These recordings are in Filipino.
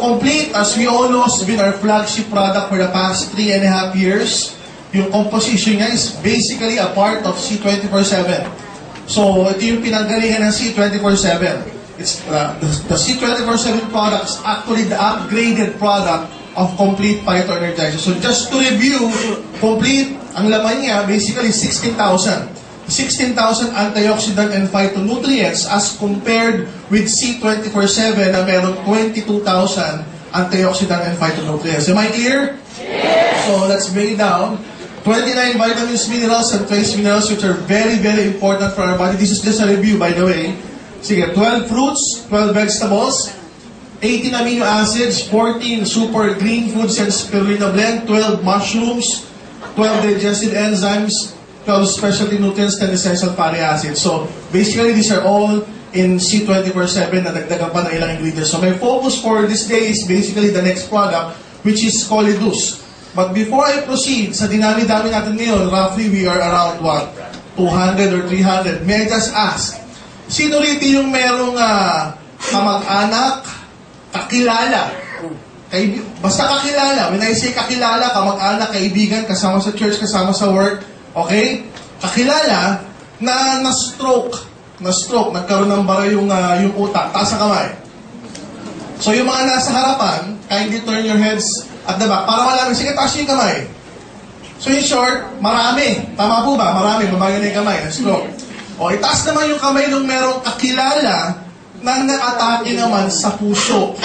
Complete, as we all know, has been our flagship product for the past 3.5 years. Yung composition niya is basically a part of C24/7. So, ito yung pinanggalingan ng C24/7. It's the C24/7 product is actually the upgraded product of Complete Phyto Energizer. So, just to review, Complete, ang laman niya, basically 16,000 antioxidant and phytonutrients as compared with C24/7 na merong 22,000 antioxidant and phytonutrients. Am I clear? Yes! So let's break it down. 29 vitamins, minerals, and trace minerals which are very, very important for our body. This is just a review, by the way. Sige, 12 fruits, 12 vegetables, 18 amino acids, 14 super green foods and spirulina blend, 12 mushrooms, 12 digestive enzymes, 12 specialty nutrients, 10 essential fatty acids. So, basically, these are all in C24/7 na dagdagan pa ng ilang ingredients. So, my focus for this day is basically the next product, which is Colidus. But before I proceed, sa dinami-dami natin ngayon, roughly we are around, 200 or 300. May I just ask, sino rito yung merong kamag-anak, kakilala? Basta kakilala. When I say kakilala, kamag-anak, kaibigan, kasama sa church, kasama sa work, okay? Kakilala na na-stroke, nagkaroon ng bara yung utak, taas ang kamay. So yung mga nasa harapan, kindly turn your heads at the back para malaman, sige, taas yung kamay. So in short, marami. Tama po ba? Marami, mabagal na yung kamay, na-stroke. O itaas naman yung kamay nung merong kakilala na na-atake naman sa puso.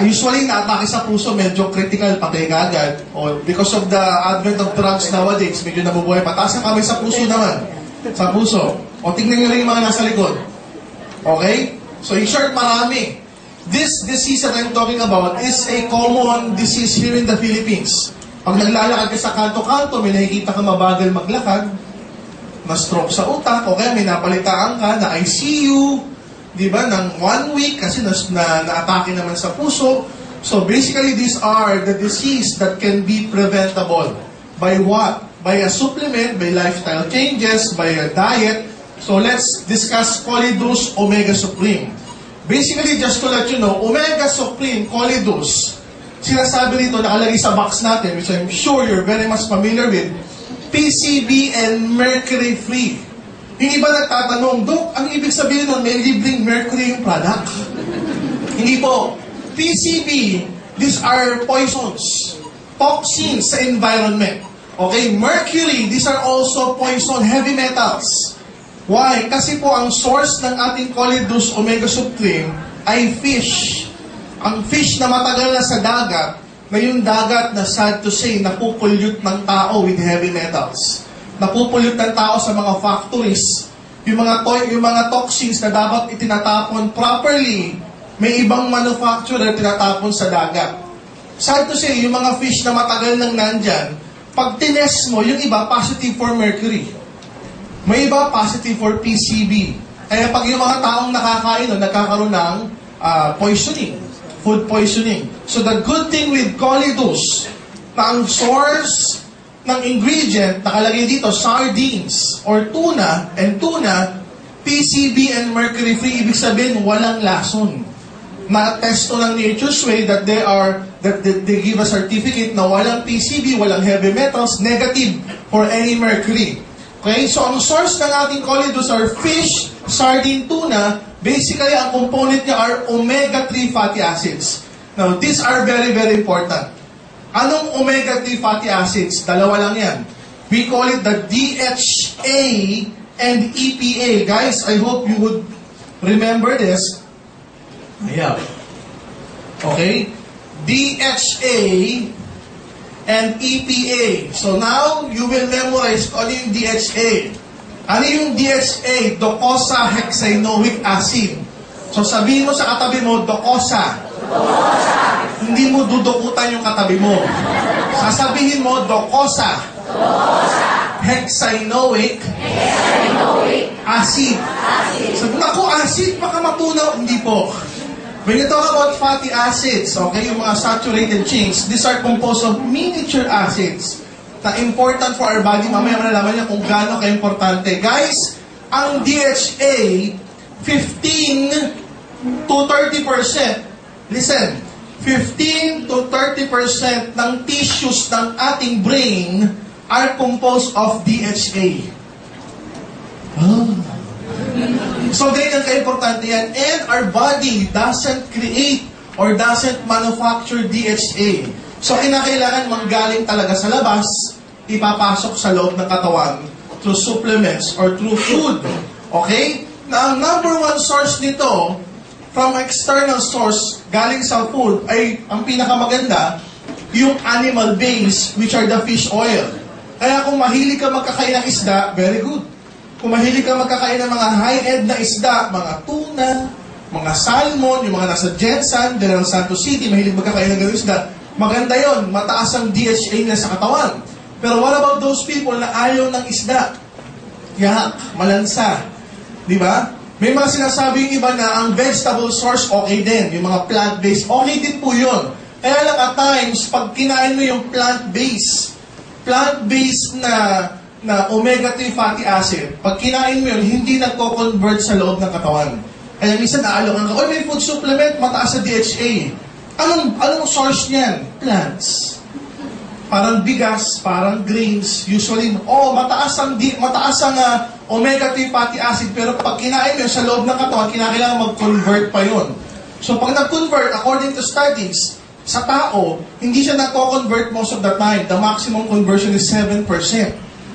Usually, na-atake sa puso, medyo critical, patay agad. O because of the advent of drugs nowadays, medyo nabubuhay. Pataas ang kamay sa puso naman. Sa puso. O tingnan nyo rin yung mga nasa likod. Okay? So in short, marami. This disease that I'm talking about is a common disease here in the Philippines. Pag naglalakad ka sa kanto-kanto, may nakikita ka mabagal maglakad, na-stroke sa utak, o kaya may napalitaan ka na ICU, di ba, ng 1 week kasi na-atake naman sa puso. So basically, these are the disease that can be preventable. By what? By a supplement, by lifestyle changes, by a diet. So let's discuss Colidus Omega Supreme. Basically, just to let you know, Omega Supreme, Colidus, sinasabi nito, nakalagay sa box natin, which I'm sure you're very much familiar with, PCB and mercury-free. Yung iba nagtatanong, Dok, ang ibig sabihin nun, may libreng mercury yung product? Hindi po. PCB, these are poisons, toxins sa environment. Okay, mercury, these are also poison, heavy metals. Why? Kasi po ang source ng ating Colidus Omega Supreme ay fish. Ang fish na matagal na sa dagat, na yung dagat na sad to say, napupollute ng tao with heavy metals. Napupollute ng tao sa mga factories. Yung mga toxins na dapat itinatapon properly, may ibang manufacturer tinatapon sa dagat. Sad to say, yung mga fish na matagal nang nandyan, pag tinest mo, yung iba positive for mercury. May iba positive for PCB. Kaya pag yung mga taong nakakain, nagkakaroon ng poisoning, food poisoning. So the good thing with Colidus, na ang source ng ingredient, nakalagay dito, sardines or tuna, and tuna, PCB and mercury-free, ibig sabihin, walang lason. Na-testo ng Nature's Way that they give a certificate na walang PCB, walang heavy metals, negative for any mercury. Okay, so ang source ng ating Colidus are fish, sardine, tuna. Basically, ang component niya are omega-3 fatty acids. Now, these are very, very important. Anong omega-3 fatty acids? Dalawa lang yan. We call it the DHA and EPA. Guys, I hope you would remember this. Ayan. Okay? DHA and EPA. So now, you will memorize ano yung DHA. Ano yung DHA? Docosahexaenoic acid. So sabihin mo sa katabi mo, docosa. Hindi mo dudukutan yung katabi mo. Sasabihin mo, docosa. Hexaenoic acid. Sabi, naku, acid, baka matunaw. Hindi po. When you talk about fatty acids, okay, yung mga saturated chains, these are composed of miniature acids na important for our body. Mamaya malalaman niya kung gaano ka-importante. Guys, ang DHA, 15 to 30%. Listen, 15 to 30% ng tissues ng ating brain are composed of DHA. So, ganyan ka-importante yan. And our body doesn't create or doesn't manufacture DHA. So, kinakailangan manggaling talaga sa labas, ipapasok sa loob ng katawan through supplements or through food. Okay? Na ang number one source nito, from external source, galing sa food, ay ang pinakamaganda, yung animal base, which are the fish oil. Kaya kung mahilig ka magkakain ng isda, very good. Kung mahilig ka magkakain ng mga high-end na isda, mga tuna, mga salmon, yung mga nasa Jensen, General Santos City, mahilig magkakain ng ganun isda, maganda yon, mataas ang DHA na sa katawan. Pero what about those people na ayaw ng isda? Yak, malansa. Di ba? May mga sinasabi yung iba na ang vegetable source okay din, yung mga plant-based, okay din po yun. Kaya lang at times, pag kinain mo yung plant-based na omega-3 fatty acid, pag kinain mo yun, hindi nagko-convert sa loob ng katawan. Kaya minsan naalokan ka, may food supplement, mataas sa DHA. Anong source niyan? Plants. Parang bigas, parang grains, usually, mataas ang omega-3 fatty acid, pero pag kinain mo sa loob ng katawan, kinakailangan mag-convert pa yun. So pag nag-convert, according to studies, sa tao, hindi siya nagko-convert most of the time. The maximum conversion is 7%.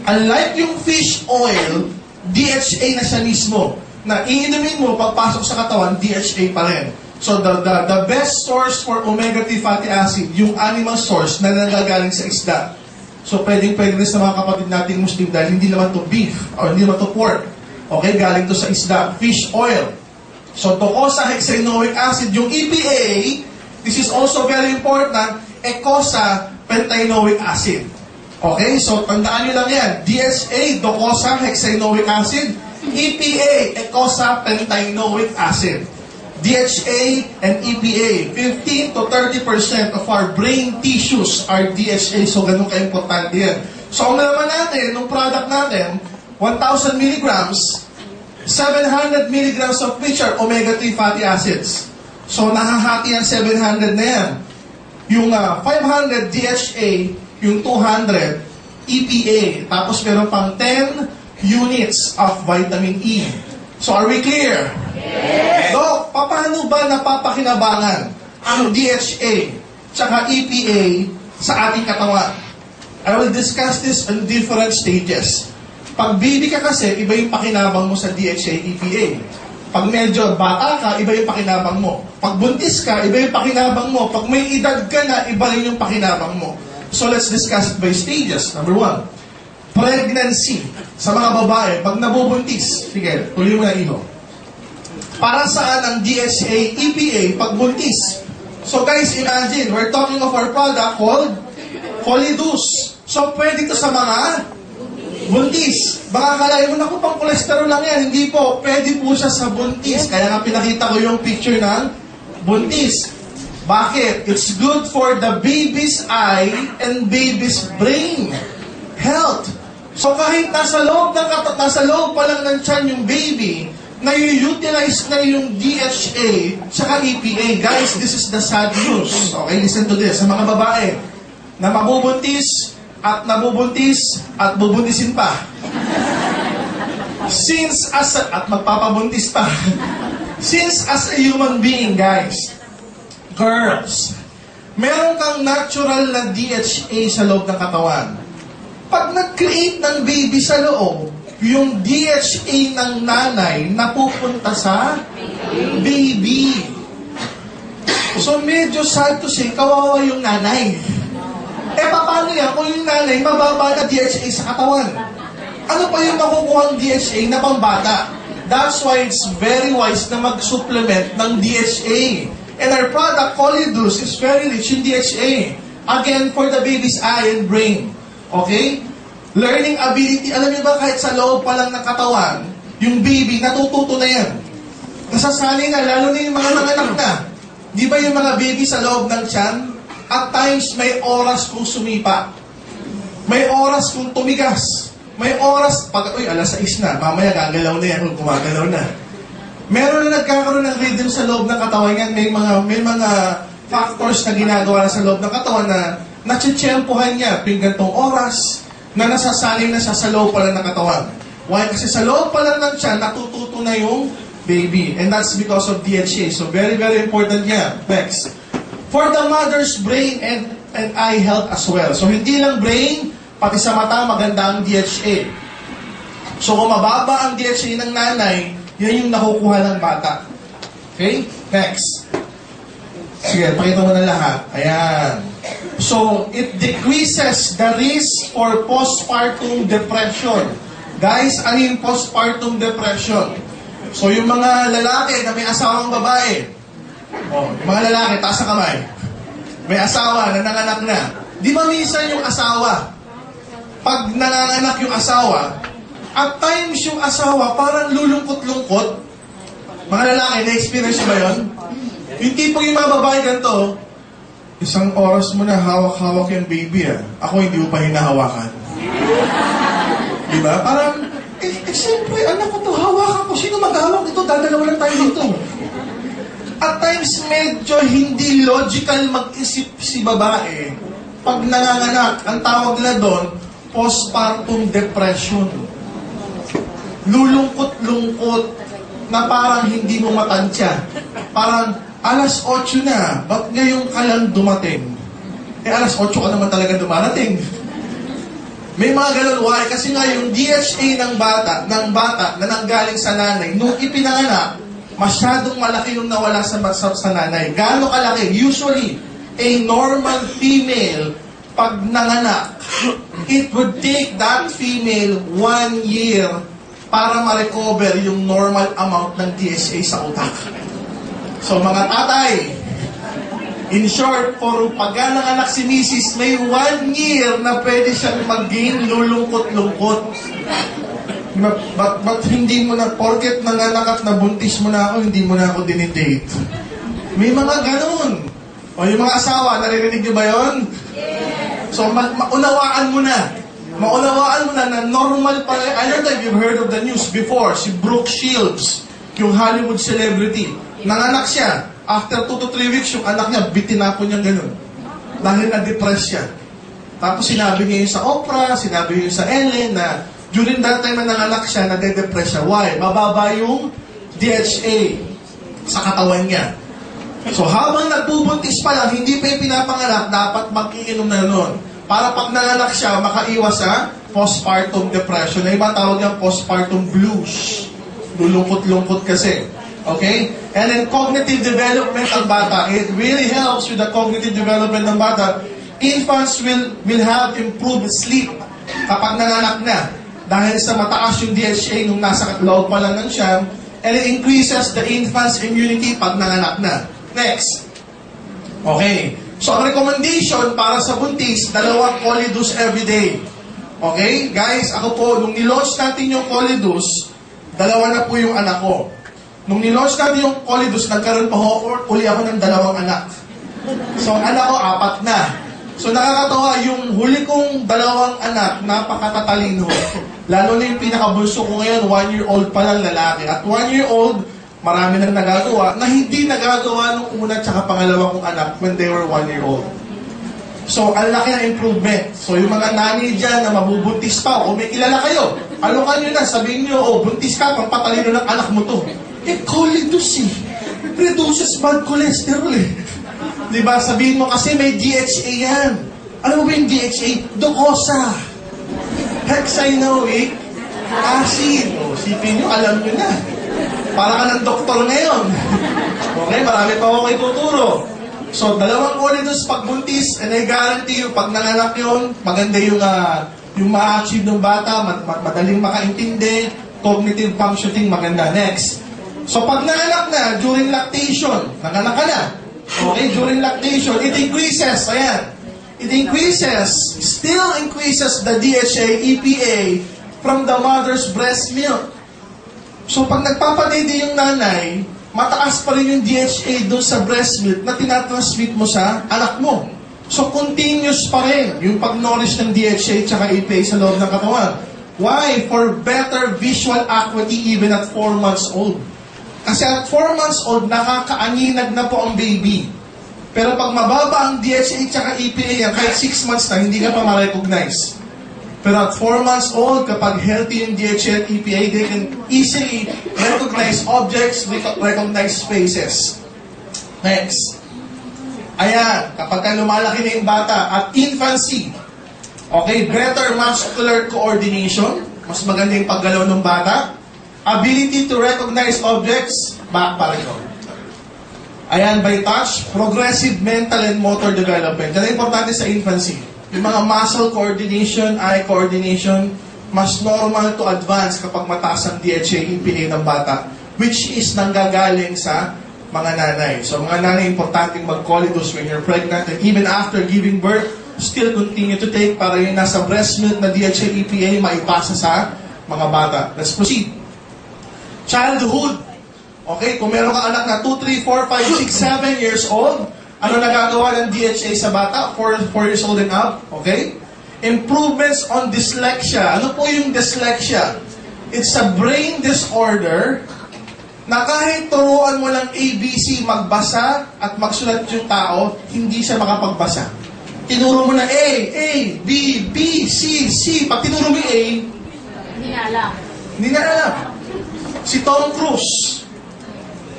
Unlike yung fish oil, DHA na siya mismo. Na iinumin mo, pagpasok sa katawan, DHA pa rin. So the best source for omega-3 fatty acid, yung animal source na nanggagaling sa isda. So pwede rin sa mga kapatid nating Muslim dahil hindi naman to beef or hindi naman to pork. Okay, galing to sa isda, fish oil. So docosahexaenoic acid, yung EPA, this is also very important, eicosapentaenoic acid. Okay, so tandaan nyo lang yan. DHA, docosahexaenoic acid. EPA, eicosapentaenoic acid. DHA and EPA, 15 to 30% of our brain tissues are DHA. So, ganun ka-importante yan. So, ang nalaman natin, nung product natin, 1,000 milligrams, 700 milligrams of which are omega-3 fatty acids. So, nahahati ang 700 na yan. Yung 500 DHA, yung 200 EPA. Tapos, meron pang 10 units of vitamin E. So, are we clear? Yes. So, paano ba napapakinabangan ang DHA tsaka EPA sa ating katawan? I will discuss this in different stages. Pag baby ka kasi, iba yung pakinabang mo sa DHA, EPA. Pag medyo bata ka, iba yung pakinabang mo. Pag buntis ka, iba yung pakinabang mo. Pag may edad ka na, iba rin yung pakinabang mo. So, let's discuss it by stages. Number 1, pregnancy. Sa mga babae, pag nabubuntis, sige, tuloy mo na iho. Para saan ang DHA, EPA pag buntis? So guys, imagine, we're talking of our product called Polydus. So pwede ito sa mga buntis. Baka kalahin mo, naku, pang cholesterol lang yan. Hindi po, pwede po siya sa buntis. Kaya nga pinakita ko yung picture ng buntis. Bakit? It's good for the baby's eye and baby's brain health. So kahit nasa loob pa lang ng tiyan yung baby, na-utilize na yung DHA saka EPA. Guys, this is the sad news. Okay, listen to this. Sa mga babae na mabubuntis at bubuntisin pa. At magpapabuntis pa. Since as a human being, guys, girls, meron kang natural na DHA sa loob ng katawan. Pag nag-create ng baby sa loob, yung DHA ng nanay napupunta sa baby. So medyo sad to say, kawawa yung nanay. Paano yan kung yung nanay mababa na DHA sa katawan? Ano pa yung makukuha ang DHA na pambata? That's why it's very wise na mag-supplement ng DHA. And our product, Polydus, is very rich in DHA. Again, for the baby's eye and brain. Okay? Learning ability, alam niyo ba kahit sa loob pa lang ng katawan, yung baby, natututo na yan. Nasasanay na, lalo na yung mga nanganak na. Di ba yung mga baby sa loob ng tiyan? At times, may oras kung sumipa. May oras kung tumigas. May oras, alas 6 na, mamaya gagalaw na yan kung gumagalaw na. Meron na nagkakaroon ng rhythm sa loob ng katawan yan. May mga factors na ginagawa sa loob ng katawan na natsitsyempohan niya tuwing gantong oras na nasasanay na siya sa loob pala ng katawan. Why? Kasi sa loob pala ng tiyan, natututo na yung baby. And that's because of DHA. So very, very important yan. Next. For the mother's brain and eye health as well. So hindi lang brain, pati sa mata maganda ang DHA. So kung mababa ang DHA ng nanay, yan yung nakukuha ng bata. Okay? Next. Sige, pakita mo na lahat. Ayan. So, it decreases the risk for postpartum depression. Guys, ano yung postpartum depression? So, yung mga lalaki na may asawang babae, yung mga lalaki, taas ang kamay, may asawa na nanganak na. Di ba minsan yung asawa, pag nanganganak yung asawa, at times yung asawa parang lulungkot-lungkot. Mga lalaki, na-experience ba yun? Yung tipong yung mga babae ganito, isang oras mo na hawak-hawak yung baby Ako hindi mo pa hinahawakan. Diba? Parang, siyempre, anak ko to, hawakan ko. Sino maghawak nito? Dadalawa lang tayo dito. At times, medyo hindi logical mag-isip si babae. Pag nanganganak, ang tawag nila doon, postpartum depression. Lulungkot-lungkot na parang hindi mo matansya. Parang, alas 8 na, ba't ngayon ka lang dumating? Alas 8 ka naman talaga dumarating. May mga ganun, why? Kasi nga yung DHA ng bata na nanggaling sa nanay, nung ipinanganak, masyadong malaki yung nawala sa nanay. Gaano kalaki? Usually, a normal female, pag nanganak, it would take that female 1 year para ma-recover yung normal amount ng DHA sa utak. So mga tatay, in short, for pag nanganak si Mrs., may 1 year na pwede siyang mag-gain lulungkot-lungkot. But hindi mo na, porket nanganak at nabuntis mo na ako, hindi mo na ako dinidate. May mga ganun. O yung mga asawa, naririnig niyo ba yun? So maunawaan mo na. Maunawaan mo na normal pa rin. I don't know if you've heard of the news before, si Brooke Shields, yung Hollywood celebrity. Nanganak siya. After 2 to 3 weeks, yung anak niya, bitinapon niya ganun. Dahil na-depress siya. Tapos sinabi niya yun sa Oprah, sinabi niya yun sa Ellen na during that time na nanganak siya, nade-depress siya. Why? Mababa yung DHA sa katawan niya. So habang nagbubuntis pa lang, hindi pa yung pinapanganak, dapat mag-iinom na nun. Para pag nanganak siya, makaiwas sa postpartum depression. Na iba tawag niyang postpartum blues. Lulungkot-lungkot kasi. Okay? And then cognitive development ng bata. It really helps with the cognitive development ng bata. Infants will have improved sleep kapag nanganak na. Dahil sa mataas yung DHA nung nasa loob pa lang ng siyam. And it increases the infant's immunity pag nanganak na. Next. Okay. So, ang recommendation para sa buntis, 2 Colidus everyday. Okay? Guys, ako po, nung nilaunch natin yung Colidus, 2 na po yung anak ko. Nung nilaunch natin yung Colidus, nagkaroon pa uli ako ng 2 anak. So, ang anak ko, 4 na. So, nakakatawa, yung huli kong 2 anak, napakatatalino. Lalo na yung pinakabulso ko ngayon, 1-year-old pa lang lalaki. At 1-year-old, marami nang nagagawa na hindi nagagawa nung una tsaka pangalawa kong anak when they were 1-year-old. So, ang laki ng improvement. So, yung mga nanay dyan na mabubuntis pa, o may kilala kayo, ano nyo na, sabihin nyo, buntis ka, pampatalino ng anak mo to. Colidus reduces bad cholesterol Diba? Sabihin mo kasi may DHA yan. Ano ba yung DHA? Docosa. Hexanoic acid. O, sipin nyo, alam nyo na. Para ka ng doktor ngayon. Okay, marami pa ako kayo tuturo. So, 2 Colidus pagbuntis, and I guarantee you, pag nanganak yun, maganda yung ma-achieve ng bata, madaling makaintindi, cognitive functioning, maganda. Next. So, pag nanganak na, during lactation, nanganak ka na. Okay, during lactation, it increases, ayan, still increases the DHA, EPA, from the mother's breast milk. So, pag nagpapadede yung nanay, mataas pa rin yung DHA doon sa breast milk na tinatransmit mo sa anak mo. So, continuous pa rin yung pag-nourish ng DHA tsaka EPA sa loob ng katawan. Why? For better visual acuity even at 4 months old. Kasi at 4 months old, nakakaaninag na po ang baby. Pero pag mababa ang DHA at EPA yan, kahit 6 months na, hindi ka pa ma-recognize. Pero at 4 months old, kapag healthy yung DHA at EPA, they can easily recognize objects, recognize faces. Next. Ayan, kapag lumalaki na yung bata at infancy, okay, better muscular coordination, mas maganda yung paggalaw ng bata, ability to recognize objects, back pa rin. Ayan, by touch, progressive mental and motor development. Yan ang importante sa infancy. Yung mga muscle coordination, eye coordination, mas normal to advance kapag mataas ang DHA EPA ng bata, which is nanggagaling sa mga nanay. So mga nanay, importanteng mag-colidus when you're pregnant and even after giving birth, still continue to take para yung nasa breast milk na DHA EPA maipasa sa mga bata. Let's proceed. Childhood. Okay, kung meron ka anak na 2, 3, 4, 5, 6, 7 years old, ano nagagawa ng DHA sa bata? 4 years old and up. Okay? Improvements on dyslexia. Ano po yung dyslexia? It's a brain disorder na kahit turuan mo lang ABC magbasa at magsulat yung tao, hindi siya makapagbasa. Tinuro mo na A, B, B, C, C. Pag tinuro mo yung A, Hindi na alam. hindi na alam. Si Tom Cruise.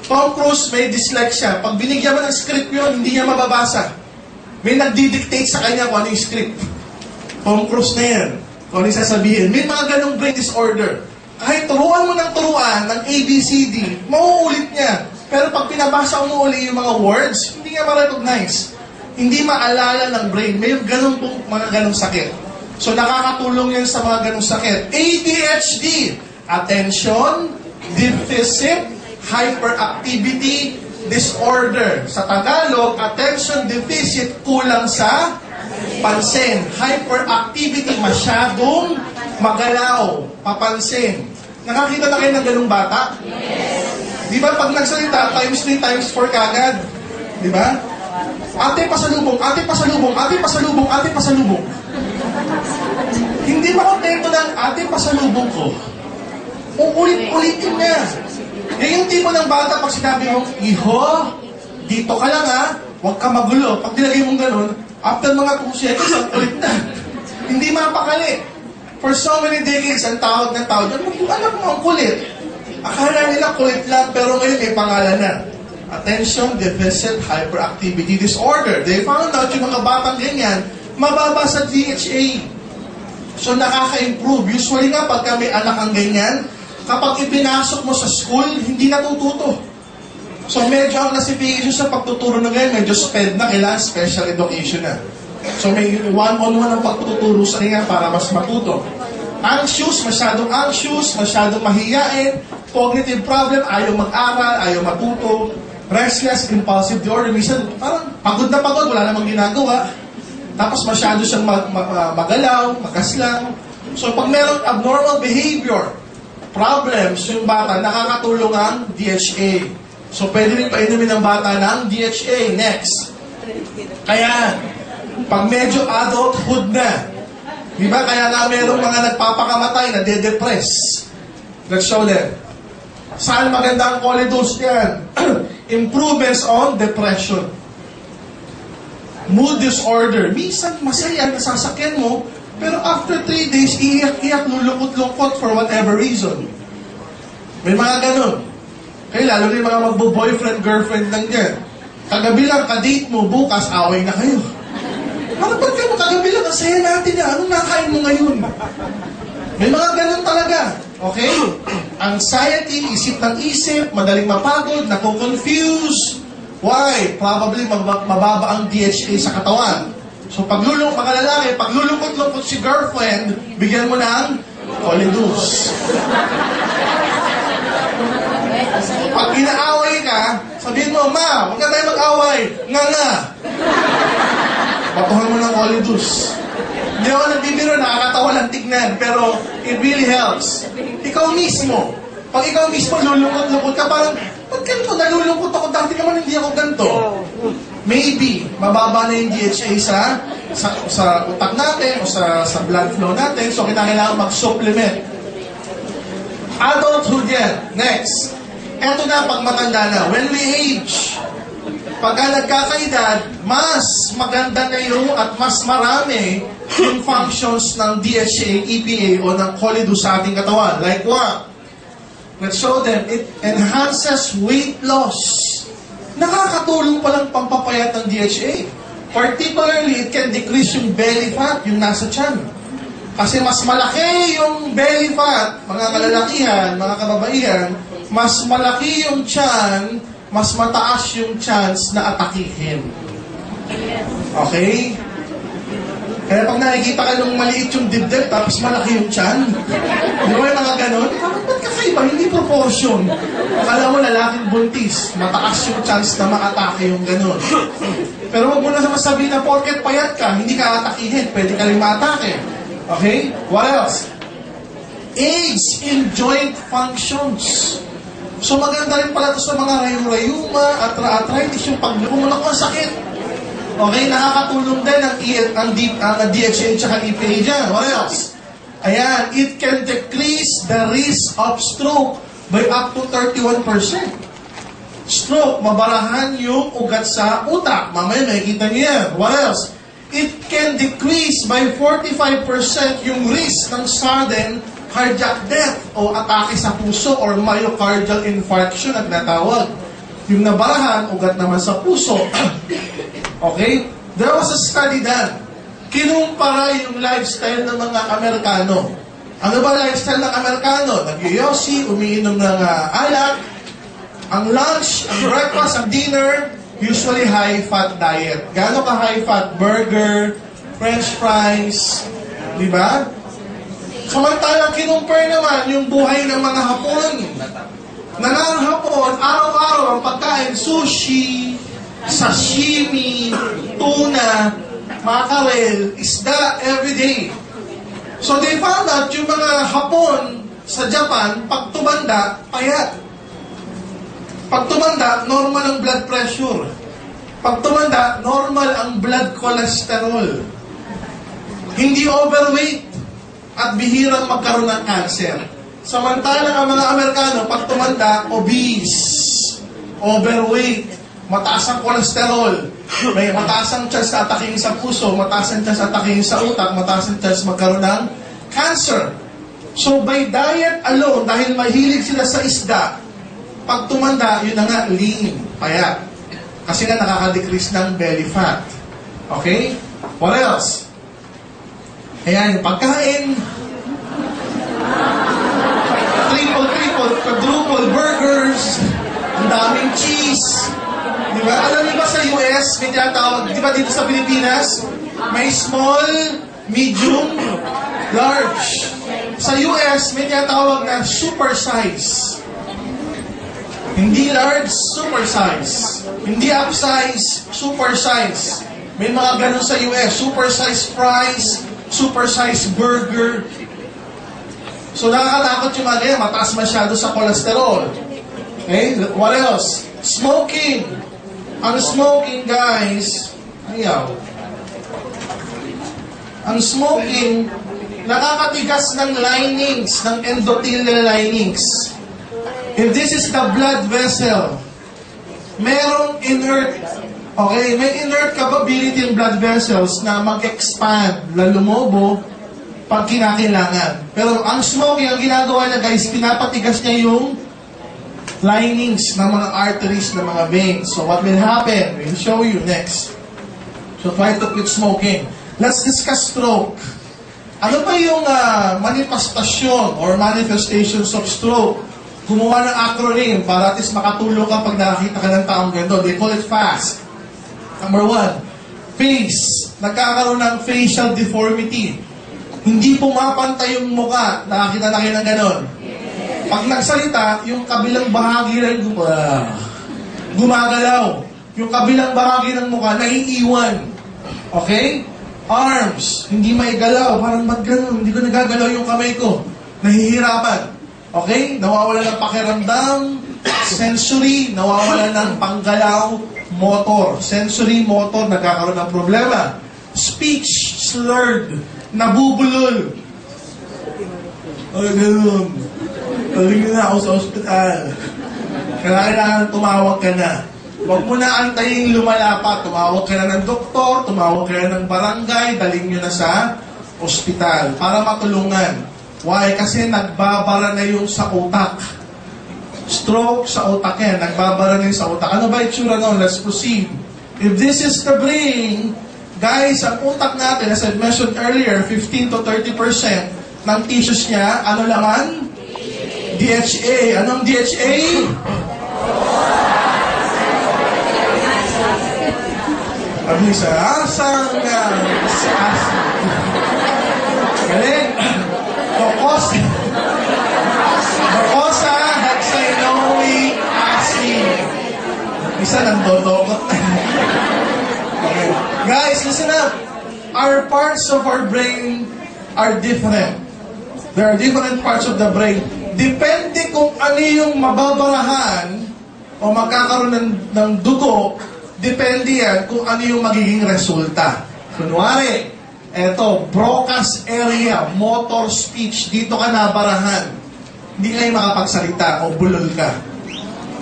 Tom Cruise may dyslexia. Pag binigyan mo ng script yun, hindi niya mababasa. May nagdidictate sa kanya kung ano yung script. Tom Cruise na yan. Kung ano yung sasabihin. May mga ganong brain disorder. Kahit turuan mo ng turuan ng ABCD, mauulit niya. Pero pag pinabasa mo uli yung mga words, hindi niya ma-recognize. Hindi maalala ng brain. May ganong mga ganong sakit. So nakakatulong yan sa mga ganong sakit. ADHD, Attention Deficit Hyperactivity Disorder. Sa Tagalog, attention deficit, kulang sa pansin. Hyperactivity, masyadong magalaw, papansin. Nakakita na kayo ng ganung bata? Yes. Di ba pag nagsalita, times 3, times 4 kagad? Di ba? Ate pasalubong, ate pasalubong, ate pasalubong, ate pasalubong. Hindi ba kontento ng ate pasalubong ko? Uulit-ulitin niya. Yan yung tipo ng bata pag sinabi mo, Iho, dito ka lang ha, huwag ka magulo. Pag nilagay mong ganun, after mga 2 seconds, ang ulit na. Hindi mapakali. For so many decades, ang tawag ng tawag, alam mo ang kulit. Akala nila kulit lang, pero ngayon may pangalan na. Attention Deficit Hyperactivity Disorder. They found out yung mga batang ganyan, mababa sa DHA. So nakaka-improve. Usually nga, pagka may anak ang ganyan, kapag ipinasok mo sa school, hindi natututo. So medyo ang classification sa pagtuturo na ngayon, medyo SPED na, kailangan special education na. So may one-on-one ang pagtuturo sa kanya para mas matuto. Anxious, masyadong mahiyain, cognitive problem, ayaw mag-aral, ayaw matuto, restless, impulsive disorder, minsan parang pagod na pagod, wala namang ginagawa. Tapos masyado siyang magalaw, magaslang. So pag merong abnormal behavior, problems, yung bata, nakakatulong ang DHA. So, pwede rin painumin ng bata ng DHA. Next. Kaya, pag medyo adulthood na, di ba, kaya nga merong mga nagpapakamatay na de-depress. Let's show them. Saan maganda ang colidus yan? Improvements on depression. Mood disorder. Minsan, masaya, nasasakyan mo, pero after 3 days, iiyak-iyak, lulungkot-lungkot for whatever reason. May mga ganun. Kaya lalo rin mga magbo-boyfriend, girlfriend lang dyan. Kagabi lang, ka-date mo, bukas, away na kayo. Ano ba't kayo kagabi lang, ang saya natin na, anong nakain mo ngayon? May mga ganun talaga. Okay? Anxiety, isip ng isip, madaling mapagod, nako-confuse. Why? Probably mababa ang DHA sa katawan. So mga lalaki, paglulungkot-lungkot si girlfriend, bigyan mo ng colidus. Pag inaaway ka, sabihin mo, Ma, huwag ka tayo mag-away. Nga. Batuhan mo ng colidus. Hindi ako nagbibiro, nakakatawa lang tignan, pero it really helps. Ikaw mismo, pag ikaw mismo lulungkot-lungkot ka, parang, ba't ganito, nalulungkot ako, dati naman hindi ako ganito. Maybe, mababa na yung DHA sa utak natin o sa blood flow natin, so kailangan mag-supplement. Adulthood yan. Next. Eto na, pag matanda na. When we age, Pagka nagkakaedad, mas maganda ngayon at mas marami yung functions ng DHA, EPA o ng Colidu sa ating katawan. Like what? Let's show them. It enhances weight loss. Nakakatulong palang pampapayat ng DHA. Particularly, it can decrease yung belly fat, yung nasa tiyan. Kasi mas malaki yung belly fat, mga kalalakihan, mga kababaihan, mas malaki yung tiyan, mas mataas yung chance na atakihin. Okay? Kaya pag nakikita ka nung maliit yung dibdib, tapos malaki yung tiyan, di ba yung mga ganon? Ba't kakaiba? Hindi proportion. Akala mo lalaking buntis, mataas yung chance na maatake yung ganon. Pero wag mo na masabihin na porket payat ka, hindi ka atakihin, pwede ka rin maatake. Okay? What else? Aids in joint functions. So maganda rin pala ito sa mga rayuma, arthritis, yung paglumulak mo ang sakit. Okay, nakakatulong din ang DHA at EPA dyan. What else? Ayan, it can decrease the risk of stroke by up to 31%. Stroke, mabarahan yung ugat sa utak. Mamaya makikita niyo yan. What else? It can decrease by 45% yung risk ng sudden cardiac death o atake sa puso or myocardial infarction at natawag. Yung nabarahan, ugat naman sa puso. Okay? There was a study done. Kinumpara yung lifestyle ng mga Amerikano. Ano ba lifestyle ng Amerikano? Nagyoyosi, umiinom ng alak. Ang lunch, ang breakfast, ang dinner, usually high-fat diet. Gaano ka high-fat? Burger, french fries, di ba? Samantalang kinumpare naman yung buhay ng mga Hapon. Na ng Hapon, araw-araw ang pagkain, sushi, sashimi, tuna, mackerel, isda, everyday. So they found out yung mga Hapon sa Japan, pag tumanda, payat. Pag tumanda, normal ang blood pressure. Pag tumanda, normal ang blood cholesterol. Hindi overweight at bihirang magkaroon ng cancer. Samantalang ang mga Amerikano, pag tumanda, obese, overweight, mataas ang cholesterol, may mataas ang chance na ataking sa puso, mataas ang chance na ataking sa utak, mataas ang chance magkaroon ng cancer. So by diet alone, dahil mahilig sila sa isda, pag tumanda, yun na nga, lean, payat. Kasi nga nakaka-decrease ng belly fat. Okay? What else? Ayan, pagkain. Triple, quadruple burgers. Ang daming cheese. Di ba? Alam niyo ba sa US, may tinatawag, di ba dito sa Pilipinas, may small, medium, large. Sa US, may tinatawag na super size. Hindi large, super size. Hindi upsize, super size. May mga ganun sa US. Super size fries, super size burger. So nakakatakot yung mga mataas masyado sa cholesterol. Okay? What else? Smoking. Ang smoking, guys, ayaw. Ang smoking, nakakatigas ng linings, ng endothelial linings. If this is the blood vessel, merong inert, okay, may inert capability in blood vessels na mag-expand, na lumobo pag kinakailangan. Pero ang smoking, ang ginagawa niya, guys, pinapatigas niya yung linings ng mga arteries, ng mga veins. So what will happen? We'll show you next. So try to quit smoking. Let's discuss stroke. Ano ba yung manifestasyon or manifestations of stroke? Gumawa ng acronym para at least makatulong ka pag nakakita ka ng taong ganito. They call it FAST. Number 1, face. Nagkakaroon ng facial deformity. Hindi pumapantay yung muka. Nakakita na kayo ng ganon. Pag nagsalita, yung kabilang bahagi rin gumagalaw. Yung kabilang bahagi ng mukha, naiiwan. Okay? Arms, hindi maigalaw. Parang ba't ganun? Hindi ko nagagalaw yung kamay ko. Nahihirapan. Okay? Nawawala ng pakiramdam. Sensory, nawawala ng panggalaw. Motor. Sensory, motor, nagkakaroon ng problema. Speech, slurred. Nabubulol. Ganun. Taling na ako sa ospital. Kailangan tumawag ka na. Huwag mo na antayin lumala pa. Tumawag ka na ng doktor, tumawag ka na ng barangay, daling nyo na sa ospital para matulungan. Why? Kasi nagbabara na yung sa utak. Stroke sa utak yan. Nagbabara na yung sa utak. Ano ba itsura nun? Let's proceed. If this is the brain, guys, ang utak natin, as I mentioned earlier, 15 to 30% ng tissues niya, ano laman? DHA. Anong DHA? Sabi sa asang galing. Docosahexaenoic acid. Isa ng dodokot. Okay. Guys, listen up. Our parts of our brain are different. There are different parts of the brain. Depende kung ano yung mababarahan o magkakaroon ng dugo, depende yan kung ano yung magiging resulta. Kunwari, eto, Broca's area, motor speech, dito ka nabarahan. Hindi kayo makapagsalita o bulol ka.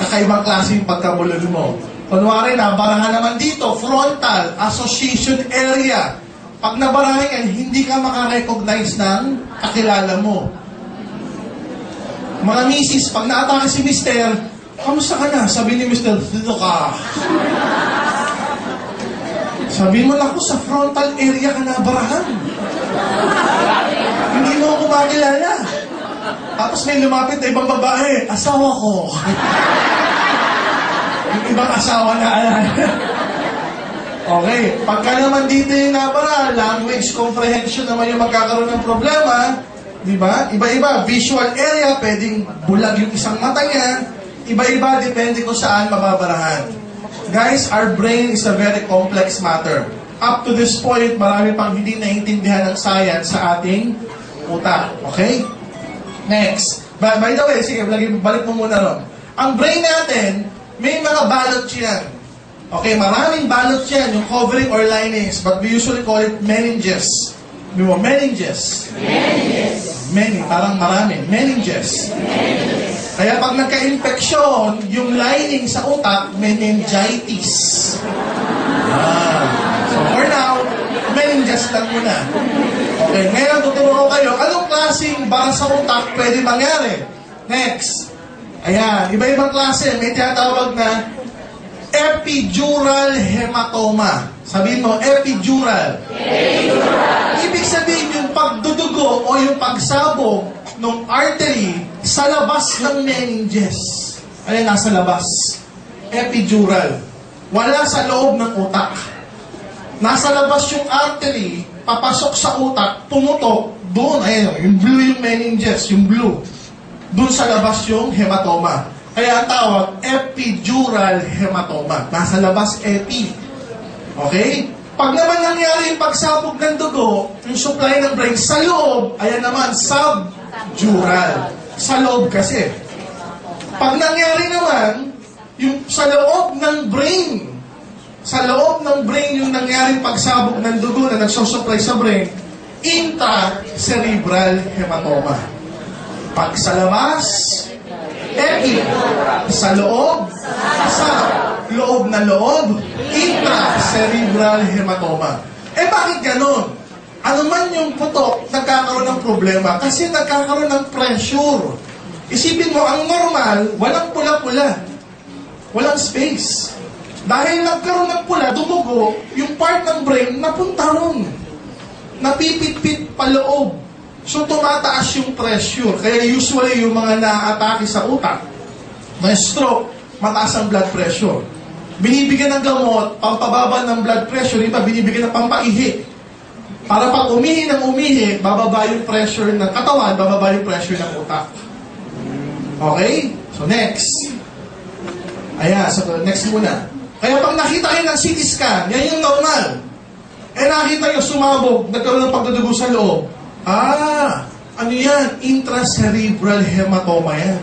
Kakaibang klase yung pagkabulol mo. Kunwari, nabarahan naman dito, frontal, association area. Pag nabarahan yan, hindi ka makarecognize ng kakilala mo. Mga misis, pag naatake si mister, kamusta ka na? Sabi ni mister, dito ka. Sabi mo lang ko, sa frontal area ka nabarahan. Hindi mo ako makilala. Tapos may lumapit na ibang babae, asawa ko. Yung ibang asawa na alala. Okay, pagka naman dito yung nabara, language comprehension naman yung magkakaroon ng problema, di ba? Iba-iba, visual area, pwedeng bulag yung isang mata niya, iba-iba, depende kung saan mababarahan. Guys, our brain is a very complex matter. Up to this point, marami pang hindi naiintindihan ng science sa ating utak. Okay? Next. By the way, sige, balik mo muna ron. Ang brain natin, may mga balot yan. Okay, maraming balot yan, yung covering or linings, but we usually call it meninges. Meninges. Many, parang marami. Meninges. Kaya pag nagka-infeksyon, yung lining sa utak, meningitis. So for now, meninges lang muna. Okay, ngayon tuturo ko kayo, anong klaseng bara sa utak pwede mangyari? Next. Ayan, iba-ibang klase. May tinatawag na epidural hematoma. Sabihin mo, epidural. Ibig sabihin yung pagdudugo o yung pagsabog ng artery sa labas ng meninges. Ayan, nasa labas. Epidural. Wala sa loob ng utak. Nasa labas yung artery, papasok sa utak, pumutok, doon, ayan, yung blue yung meninges, yung blue. Doon sa labas yung hematoma. Kaya ang tawag, epidural hematoma. Nasa labas, epi. Okay? Pag naman nangyari yung pagsabog ng dugo, yung supply ng brain sa loob, ayan naman, subdural. Sa loob kasi. Pag nangyari naman, yung sa loob ng brain, yung nangyaring pagsabog ng dugo na nagsusupply sa brain, intracerebral hematoma. Pag sa labas, epi. Sa loob, sa loob na loob, intracerebral hematoma. Eh bakit ganon? Ano man yung putok, nagkakaroon ng problema kasi nagkakaroon ng pressure. Isipin mo, ang normal, walang pula-pula. Walang space. Dahil nagkaroon ng pula, dumugo, yung part ng brain napunta ron. Napipit-pit paloob. So tumataas yung pressure. Kaya usually yung mga na-atake sa utak, may stroke, mataas ang blood pressure. Binibigyan ng gamot, pampababa ng blood pressure, iba binibigyan ng pampaihi. Para pag umihi ng umihi, bababa yung pressure ng katawan, bababa yung pressure ng utak. Okay? So next. Ayan, so next muna. Kaya pag nakita kayo ng CT scan, yan yung normal. Eh nakita nyo sumabog, nagkaroon ng pagdudugo sa loob. Ano yan? Intracerebral hematoma yan.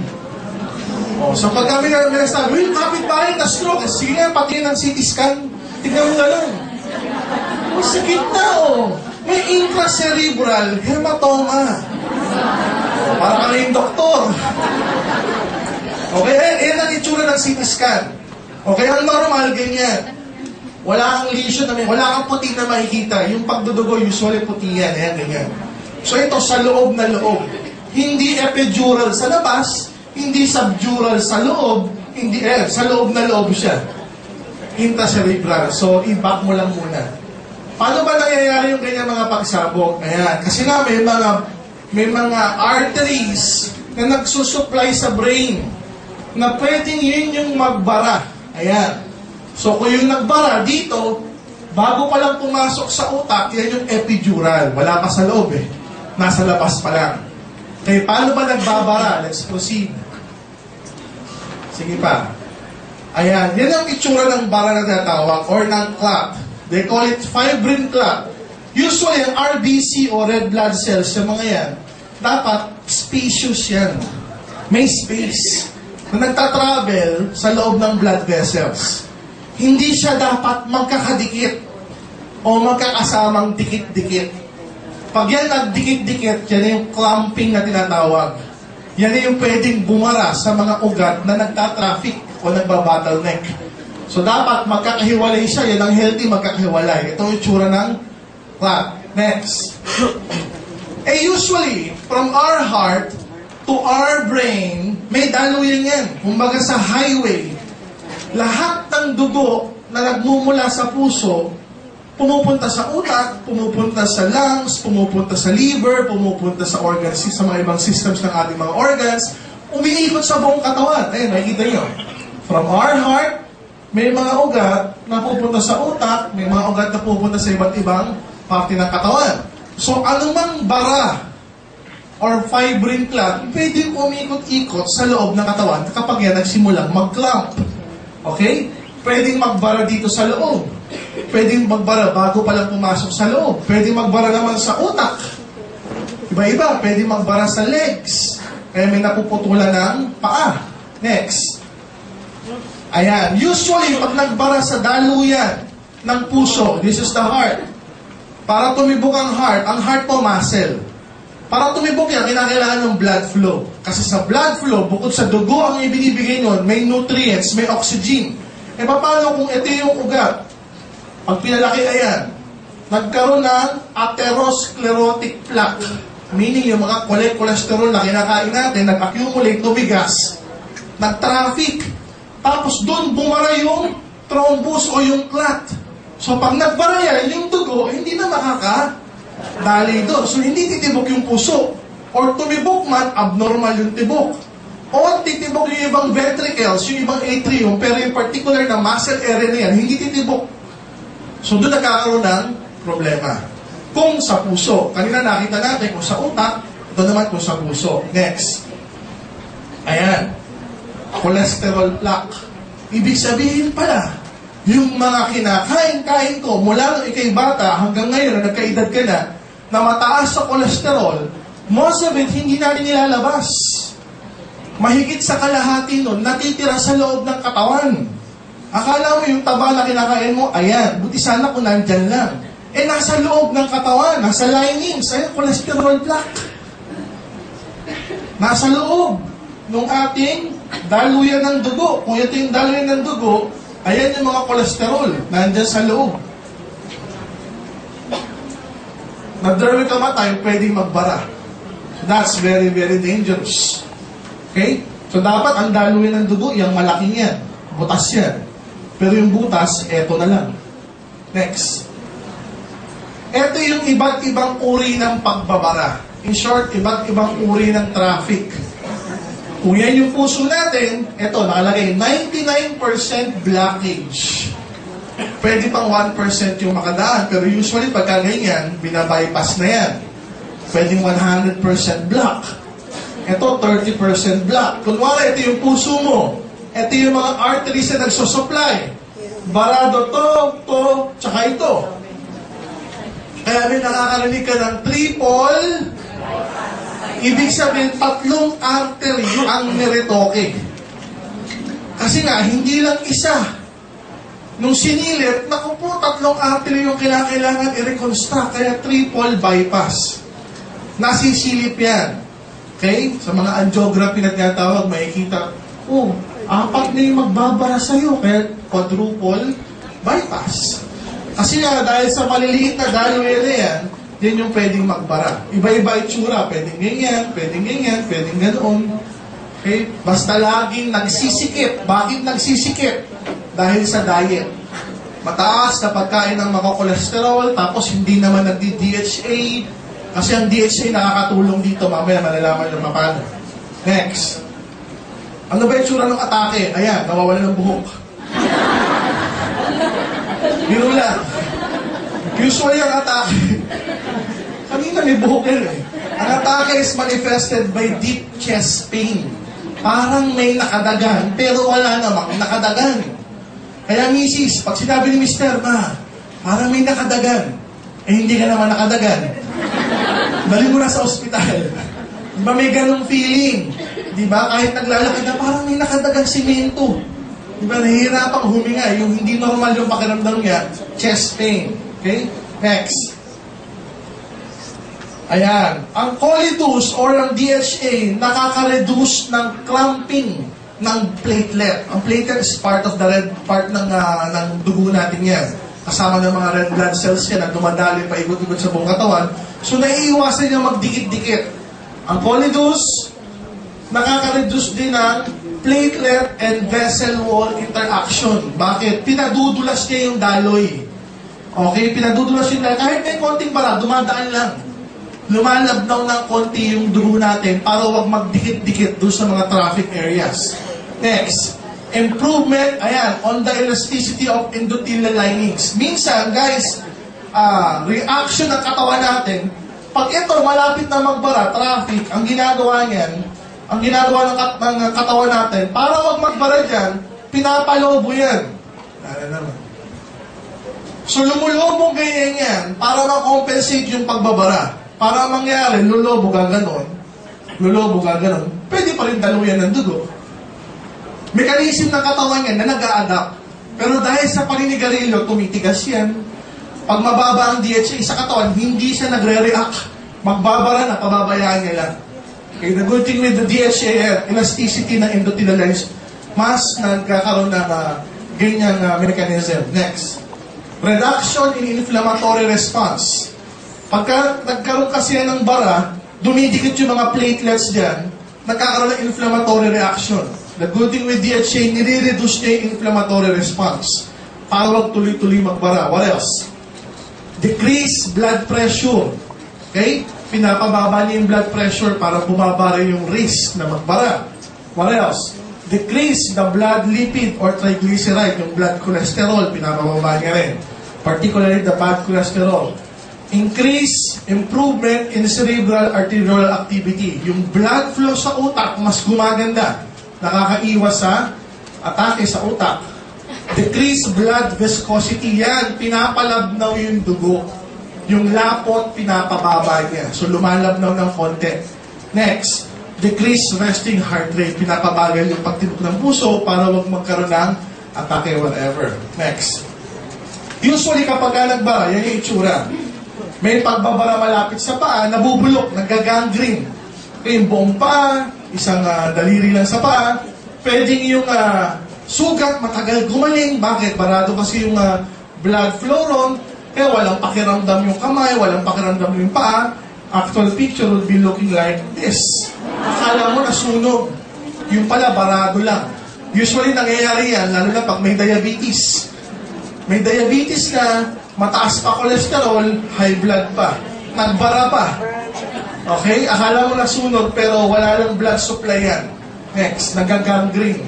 So pag kami nagsabi, kapit-bahay na stroke, sige nga, pati ng CT scan, tignan mo na lang. Sakit na, may intracerebral hematoma. Para kami yung doktor. Okay, yan ang itsura ng CT scan. Okay, ang normal, ganyan. Wala kang lesion na wala kang puti na makikita. Yung pagdudugo, usually puti yan. Ayan, ganyan. So ito, sa loob na loob. Hindi epidural sa labas, hindi subdural sa loob, hindi, sa loob na loob siya. Intracerebral. So, i-back mo lang muna. Paano ba nangyayari yung ganyan mga pagsabog? Ayan. Kasi nga, may mga arteries na nagsusupply sa brain na pwedeng yun yung magbara. Ayan. So, kung yung nagbara dito, bago pa lang pumasok sa utak, yan yung epidural. Wala pa sa loob eh. Nasa labas pa lang. Okay, paano ba nagbabara? Let's proceed. Sige pa. Ayan, yan ang itsura ng bara na tinatawag or ng clot. They call it fibrin clot. Usually, ang RBC o red blood cells, yung mga yan, dapat spacious yan. May space na nagtatravel sa loob ng blood vessels. Hindi siya dapat magkakadikit o magkakasamang dikit-dikit. Pag yan nagdikit-dikit, yan yung clumping na tinatawag. Yan yung pwedeng bumara sa mga ugat na nagtatraffic o nagbabottleneck. So dapat magkakahiwalay siya. Yan ang healthy magkakahiwalay. Ito yung tsura ng clot. Next. Usually, from our heart to our brain, may daluyan yan. Kumbaga sa highway, lahat ng dugo na nagmumula sa puso, pumupunta sa utak, pumupunta sa lungs, pumupunta sa liver, pumupunta sa organs, sa mga ibang systems ng ating mga organs, umiikot sa buong katawan. Ayun, nakikita nyo. From our heart, may mga ugat na pupunta sa utak, may mga ugat na pupunta sa iba't ibang parte ng katawan. So, anumang bara or fibrin clot, pwede umikot-ikot sa loob ng katawan kapag yan nagsimulang mag-clump. Okay? Pwedeng magbara dito sa loob. Pwedeng magbara bago pa lang pumasok sa loob. Pwedeng magbara naman sa utak. Iba-iba. Pwedeng magbara sa legs. Kaya may napuputulan ng paa. Next. Ayan. Usually, pag nagbara sa daluyan ng puso, this is the heart. Para tumibok ang heart po muscle. Para tumibok yan, kinakailangan ng blood flow. Kasi sa blood flow, bukod sa dugo ang ibinibigay nun, may nutrients, may oxygen. E paano kung ito yung ugat? Pag pinalaki ayan, nagkaroon ng atherosclerotic plaque. Meaning yung mga cholesterol na kinakain natin, nag-accumulate, tumigas, nag-traffic. Tapos doon bumara yung thrombus o yung clot. So pag nagbara yan, yung dugo, hindi na makakadali doon. So hindi titibok yung puso. Or tumibok man, abnormal yung tibok. O titibok yung ibang ventricles, yung ibang atrium, pero yung particular na muscle area na yan, hindi titibok. So doon nagkakaroon ng problema. Kung sa puso, kanina nakita natin kung sa utak, ito naman kung sa puso. Next. Ayan. Cholesterol plaque. Ibig sabihin pala, yung mga kinakain-kain ko, mula nung ikay bata hanggang ngayon na nagkaedad ka na mataas sa cholesterol, most of it hindi natin nilalabas. Mahigit sa kalahati nun, natitira sa loob ng katawan. Akala mo yung taba na kinakain mo, ayan, buti sana kung nandyan lang. Nasa loob ng katawan, nasa linings, ayan, cholesterol plaque. Nasa loob ng ating daluyan ng dugo. Kung ito yung daluyan ng dugo, ayan yung mga cholesterol, nandyan sa loob. Nag-dermal kamatay, pwedeng magbara. So that's very, very dangerous. Okay? So dapat ang daluyan ng dugo, yung malaking yan. Butas yan. Pero yung butas, eto na lang. Next. Ito yung iba't ibang uri ng pagbabara. In short, iba't ibang uri ng traffic. Kung yan yung puso natin, eto, nakalagay, 99% blockage. Pwede pang 1% yung makadaan, pero usually pagka ganyan, binabypass na yan. Pwedeng 100% block. Ito, 30% block. Kunwari, ito yung puso mo. Ito yung mga arteries na nagsusupply. Barado to, tsaka ito. Kaya may nakakarinig ka ng triple. Ibig sabihin, 3 artery ang niretoke. Kasi nga, hindi lang isa. Nung sinilip, naku po, 3 artery yung kailangan i-reconstruct. Kaya triple bypass. Nasisilip yan. Okay? Sa mga angiography na tinatawag, makikita, 4 na yung magbabara sa'yo. Kaya quadruple bypass. Kasi nga, dahil sa maliliit na gallway yan, yan yung pwedeng magbara. Iba-iba itsura, pwedeng ganyan, pwedeng ganoon. Okay? Basta laging nagsisikip. Bakit nagsisikip? Dahil sa diet. Mataas na pagkain ng mga kolesterol, tapos hindi naman nagdi-DHA, kasi ang DHA nakakatulong dito, mamaya malalaman yung paano. Next. Ano ba yung tsura ng atake? Ayan, nawawala ng buhok. Biro lang. Usually ang atake, kanina may buhok yan eh. Ang atake is manifested by deep chest pain. Parang may nakadagan, pero wala namang nakadagan. Kaya misis, pag sinabi ni Mr. Ma, parang may nakadagan, eh hindi ka naman nakadagan. Dali mo na sa ospital. Diba may ganong feeling? Diba kahit naglalakad na parang may nakadagang simento. Diba nahihirapang huminga, yung hindi normal yung pakiramdam niya, chest pain. Okay? Next. Ayan. Ang Colidus or ang DHA nakaka-reduce ng clumping ng platelet. Ang platelet is part of the red part ng dugo natin yan. Kasama ng mga red blood cells yan na dumadali pa ikot-ikot sa buong katawan. So naiiwasan niya magdikit-dikit. Ang Colidus nakaka-reduce din ng platelet and vessel wall interaction. Bakit? Pinadudulas niya yung daloy. Okay? Pinadudulas yung daloy. Kahit may konting bara, dumadaan lang. Lumalabnaw ng konti yung dugo natin para wag magdikit-dikit doon sa mga traffic areas. Next. Improvement, ayan, on the elasticity of endothelial linings. Minsan, guys, reaction ng katawan natin, pag ito malapit na magbara, traffic, ang ginagawa niyan, ang ginagawa ng katawan natin, para wag magbara dyan, pinapalobo yan. Naman. So lumulobog ganyan yan, para ma-compensate yung pagbabara. Para mangyari, lulobo ka ganon, pwede pa rin daluyan ng dugo. Mekanism ng katawan yan na nag-a-adapt. Pero dahil sa paninigarilyo, tumitigas yan. Pag mababa ang DHA sa katawan, hindi siya nagre-react. Magbabara na, pababayaan niya lang. Okay, the good thing with the DHA, elasticity ng endothelial lines, mas nagkakaroon ng ganyang mechanism. Next. Reduction in inflammatory response. Pagka nagkaroon kasi ng bara, dumidikit yung mga platelets dyan, nagkakaroon ng inflammatory reaction. The good thing with DHA, nire-reduce niya yung inflammatory response para wag tuloy-tuloy magbara. What else? Decrease blood pressure. Okay? Pinapababa niya yung blood pressure para bumaba rin yung risk na magbara. What else? Decrease the blood lipid or triglyceride, yung blood cholesterol, pinapababa niya rin. Particularly the bad cholesterol. Increase improvement in cerebral arterial activity. Yung blood flow sa utak, mas gumaganda. Nakakaiwas sa atake sa utak. Decrease blood viscosity. Yan, pinapalabnaw yung dugo. Yung lapot, pinapababa niya. So, lumalabnaw ng konti. Next, decrease resting heart rate. Pinapabagal yung pagtibok ng puso para wag magkaroon ng atake, whatever. Next. Usually, kapag nagbara, yan yung itsura. May pagbabara malapit sa paa, nabubulok, nagagangrene. Okay, yung buong paa, isang daliri lang sa paa, pwedeng yung sugat matagal gumaling. Bakit? Barado kasi yung blood flow ron, kaya walang pakiramdam yung kamay, walang pakiramdam yung paa. Actual picture would be looking like this. Akala mo nasunog. Yung pala, barado lang. Usually nangyayari yan, lalo na pag may diabetes. May diabetes ka, mataas pa cholesterol, high blood pa. Nagbara pa. Okay? Akala mo nasunog, pero wala lang blood supply yan. Next, nagagangrene.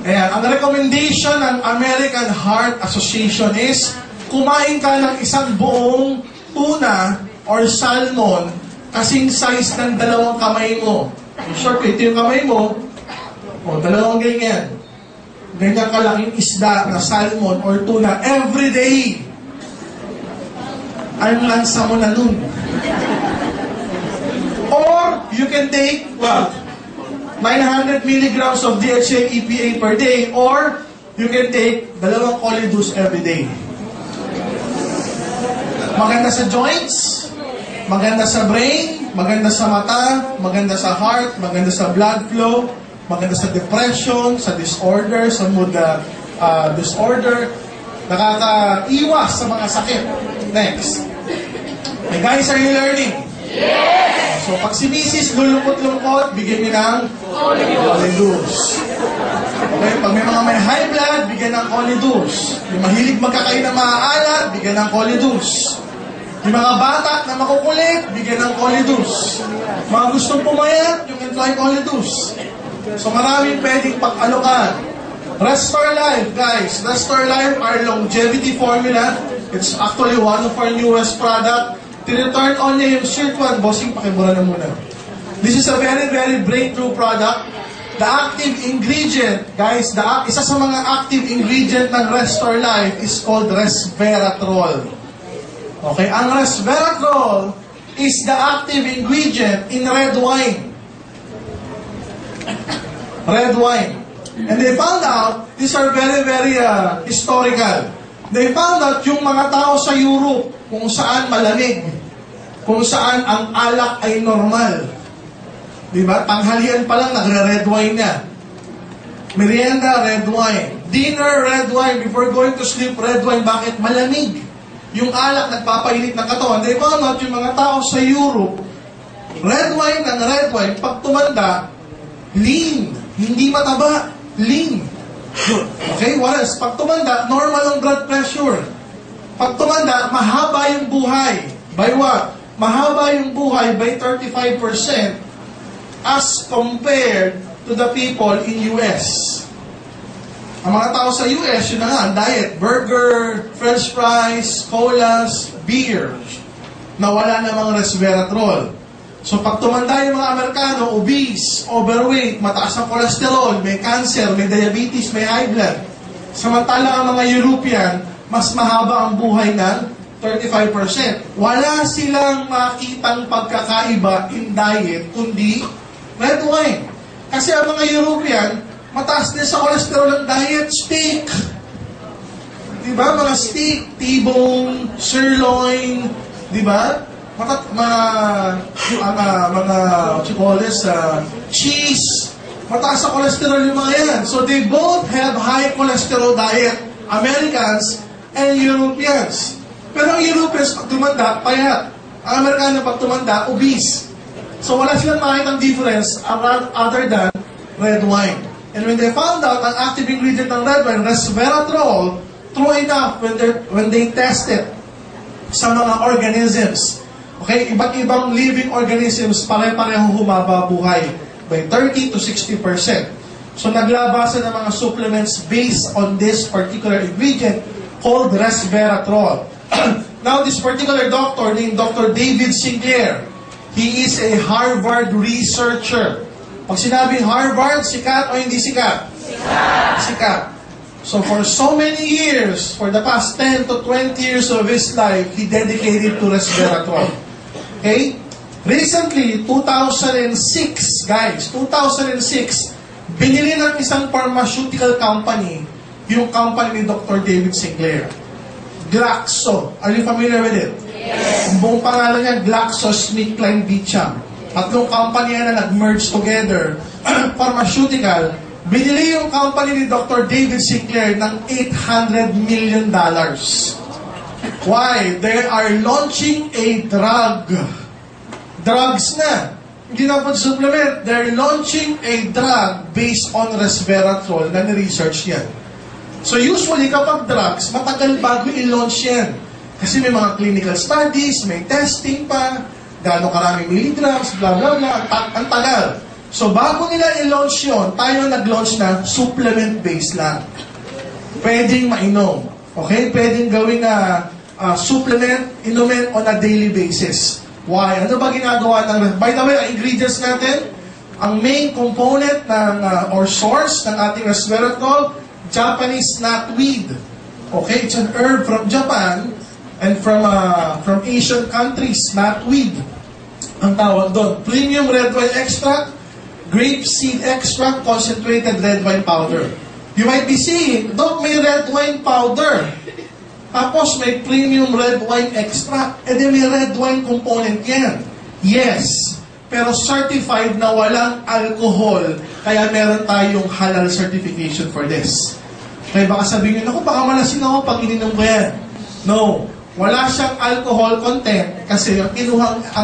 Ayan, ang recommendation ng American Heart Association is, kumain ka ng isang buong tuna or salmon kasing size ng 2 kamay mo. Sure, ito yung kamay mo, o 2 ganyan. Ganyan kalaking isda na salmon or tuna every day. Ang lansa mo na nun. Or, you can take, 900 milligrams of DHA EPA per day, or you can take 2 Colidus every day. Maganda sa joints, maganda sa brain, maganda sa mata, maganda sa heart, maganda sa blood flow, maganda sa depression, sa disorder, sa mood disorder, nakakaiwas sa mga sakit. Next. Hey guys, are you learning? Yes! So pag si Mrs. lulungkot-lungkot, bigyan niyo ng Colidus. Okay, pag may mga may high blood, bigyan ng Colidus. Yung mahilig magkakain ng maaalat, bigyan ng Colidus. Yung mga bata na makukulit, bigyan ng Colidus. Mga gustong pumayat, yung employ Colidus. So maraming pwedeng pag-alokan. Restore Life, guys. Restore Life, our longevity formula. It's actually one of our newest product. Tireturn on niya yung shirt one. Bossing, pakibura na muna. This is a very, very breakthrough product. The active ingredient, guys, isa sa mga active ingredient ng Restore Life is called resveratrol. Okay, ang resveratrol is the active ingredient in red wine. Red wine. And they found out, these are very, very historical. They found out yung mga tao sa Europe, kung saan malamig, kung saan ang alak ay normal. Diba? Tanghalian pa lang, nagre-red wine na. Merienda, red wine. Dinner, red wine. Before going to sleep, red wine. Bakit? Malamig. Yung alak, nagpapainit ng katawan. They found out yung mga tao sa Europe, red wine ng red wine, pag tumanda, lean. Hindi mataba. Lean. Okay? Whereas, pag tumanda, normal ang blood pressure. Pag tumanda, mahaba yung buhay. By what? Mahaba yung buhay by 35% as compared to the people in US. Ang mga tao sa US, yun na nga, ang diet, burger, french fries, colas, beer, na wala namang resveratrol. So pag tumanda yung mga Amerikano, obese, overweight, mataas ang cholesterol, may cancer, may diabetes, may high blood. Samantala ang mga European, mas mahaba ang buhay ng 35%. Wala silang makitang pagkakaiba in diet, kundi red wine. Kasi ang mga European, mataas din sa cholesterol ng diet, steak. Diba? Mga steak, T-bone, sirloin, diba? Cheese. Mataas sa cholesterol yung mga yan. So they both have high cholesterol diet, Americans and Europeans. Pero ang Europeans, pag tumanda, payat. Ang Amerikano, pag tumanda, obese. So wala silang makitang difference other than red wine. And when they found out ang active ingredient ng red wine, resveratrol, true enough, when they tested sa mga organisms, okay, iba't ibang living organisms, pare-pareho humaba buhay by 30 to 60%. So naglabasan ng mga supplements based on this particular ingredient called resveratrol. Now, this particular doctor named Dr. David Sinclair, he is a Harvard researcher. Pag sinabing Harvard, sikat o hindi sikat? Sikat. Sikat. So for so many years, for the past 10 to 20 years of his life, he dedicated to resveratrol. Okay? Recently, 2006, guys, 2006, binili ng isang pharmaceutical company, yung company ni Dr. David Sinclair. Glaxo. Are you familiar with it? Yes. Ang buong pangalan niya, GlaxoSmithKline Beecham. At yung company na nag-merge together, pharmaceutical, binili yung company ni Dr. David Sinclair ng $800 million. Why? They are launching a drug. Drugs na. Hindi na po supplement. They're launching a drug based on resveratrol na ni-research yan. So usually kapag drugs, matagal bago i-launch yan. Kasi may mga clinical studies, may testing pa, gano'ng karaming milligrams, blah blah blah, ang tagal. So bago nila i-launch yun, tayo nag-launch na supplement-based lang. Pwedeng mainom. Okay? Pwedeng gawin na supplement, inumin on a daily basis. Why? Ano ba ginagawa ng... By the way, ang ingredients natin, ang main component ng or source ng ating resveratrol, Japanese knotweed. Okay? It's an herb from Japan and from Asian countries, knotweed. Ang tawag doon. Premium red wine extract, grape seed extract, concentrated red wine powder. You might be saying, Doc, may red wine powder. Tapos may premium red wine extract. E di may red wine component yan. Yes. Pero certified na walang alcohol. Kaya meron tayong halal certification for this. Kaya baka sabihin nyo, naku, baka malasin ako pag ininom ko yan. No. Wala siyang alcohol content kasi ang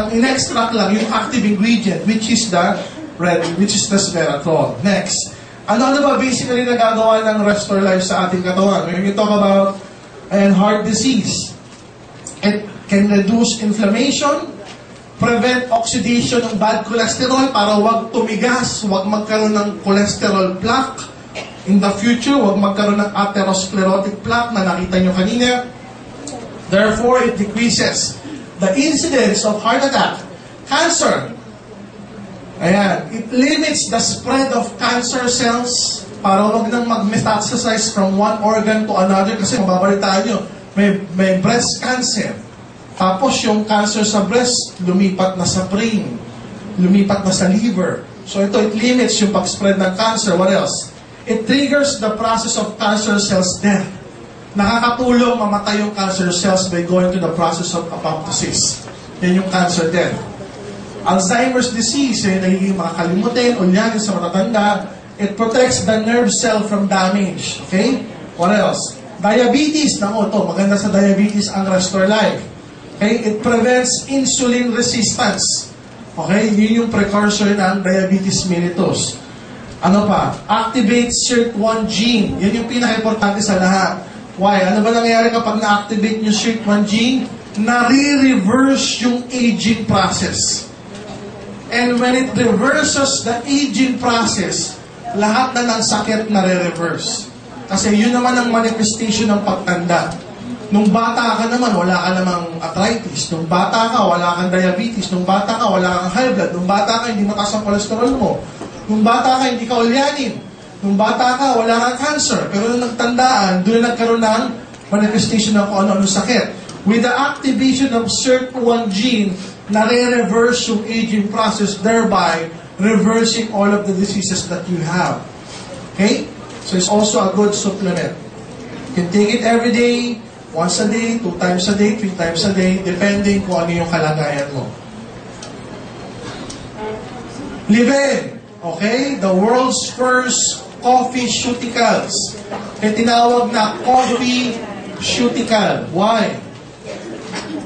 in-extract lang yung active ingredient which is the resveratrol. Next. Ano ba basically nagagawa ng Restore Life sa ating katawan? When you talk about heart disease, it can reduce inflammation, prevent oxidation ng bad cholesterol para wag tumigas, wag magkaroon ng cholesterol plaque. In the future, wag magkaroon ng atherosclerotic plaque na nakita nyo kanina. Therefore, it decreases the incidence of heart attack, cancer. Ayan. It limits the spread of cancer cells para wag nang mag-metastasize from one organ to another kasi mababalitaan nyo, may breast cancer. Tapos yung cancer sa breast, lumipat na sa brain, lumipat na sa liver. So ito, it limits yung pag-spread ng cancer. What else? It triggers the process of cancer cells death. Nakakatulong mamatay yung cancer cells by going to the process of apoptosis. Yan yung cancer death. Alzheimer's disease, yung nagiging makakalimutin, ulyanin sa matatanda, it protects the nerve cell from damage. Okay? What else? Diabetes, maganda sa diabetes ang Restore Life. Okay? It prevents insulin resistance. Okay? Yun yung precursor ng diabetes mellitus. Ano pa? Activates SIRT1 gene. Yan yung pinaka-importante sa lahat. Why? Ano ba nangyayari kapag na-activate yung SIRT1 gene? Nare-reverse yung aging process. And when it reverses the aging process, lahat na ng sakit nare-reverse. Kasi yun naman ang manifestation ng pagtanda. Nung bata ka naman, wala ka namang arthritis. Nung bata ka, wala kang diabetes. Nung bata ka, wala kang high blood. Nung bata ka, hindi mataas ang cholesterol mo. Nung bata ka, hindi ka ulyanin. Nung bata ka, wala kang cancer. Pero nung nagtandaan, doon na nagkaroon ng manifestation ng kung ano-ano sakit. With the activation of SIRT1 gene, nare-reverse yung aging process, thereby reversing all of the diseases that you have. Okay? So it's also a good supplement. You can take it every day, once a day, 2 times a day, 3 times a day, depending kung ano yung kalagayan mo. Live. Okay? The world's first coffee shooticals. Kaya tinawag na coffee shootical. Why?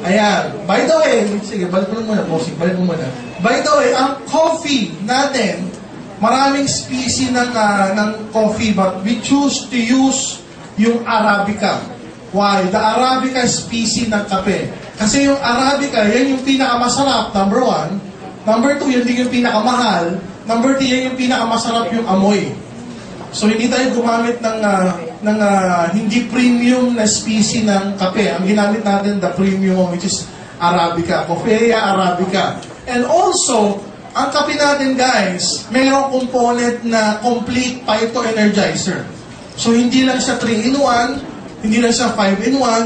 Ayan. By the way, sige, balik mo muna, bossing. Balik mo muna. By the way, ang coffee natin, maraming species ng coffee, but we choose to use yung Arabica. Why? The Arabica species ng kape. Kasi yung Arabica, yan yung pinakamasarap, number 1. Number 2, yun din yung pinakamahal. Number 3, yan yung pinakamasarap yung amoy. So, hindi tayo gumamit ng hindi premium na species ng kape. Ang ginamit natin, the premium, which is Arabica. Coffea Arabica. And also, ang kape natin, guys, mayroong component na complete phytoenergizer. So, hindi lang siya 3-in-1, hindi lang siya 5-in-1,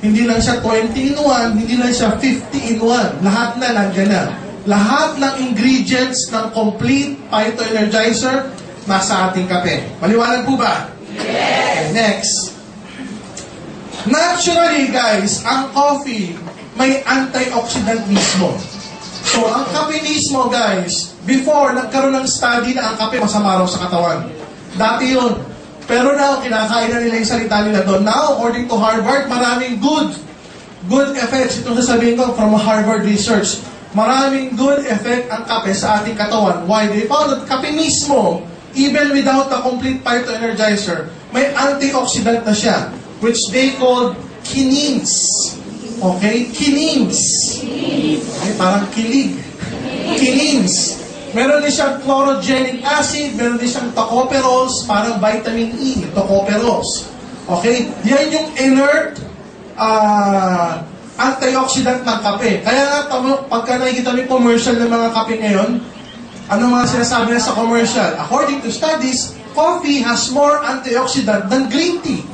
hindi lang siya 20-in-1, hindi lang siya 50-in-1. Lahat na nandiyan na. Lahat ng ingredients ng complete phytoenergizer nasa ating kape. Maliwanag po ba? Yes! Next. Naturally, guys, ang coffee may antioxidant mismo. So, ang kape mismo, guys, before, nagkaroon ng study na ang kape masama raw sa katawan. Dati yun. Pero now, kinakain na nila yung salita nila doon. Now, according to Harvard, maraming good effects. Itong sasabihin ko from Harvard research. Maraming good effect ang kape sa ating katawan. Why? They found that kape mismo, even without the complete phytoenergizer, may antioxidant na siya, which they call quinines. Okay? Quinines. Okay, parang kilig. Quinines. Meron din siyang chlorogenic acid, meron din siyang tocopherols, parang vitamin E, tocopherols. Okay? Yan yung inert antioxidant ng kape. Kaya nga, pagka nakikita mo yung commercial ng mga kape ngayon, ano mga sinasabi na sa commercial? According to studies, coffee has more antioxidant than green tea.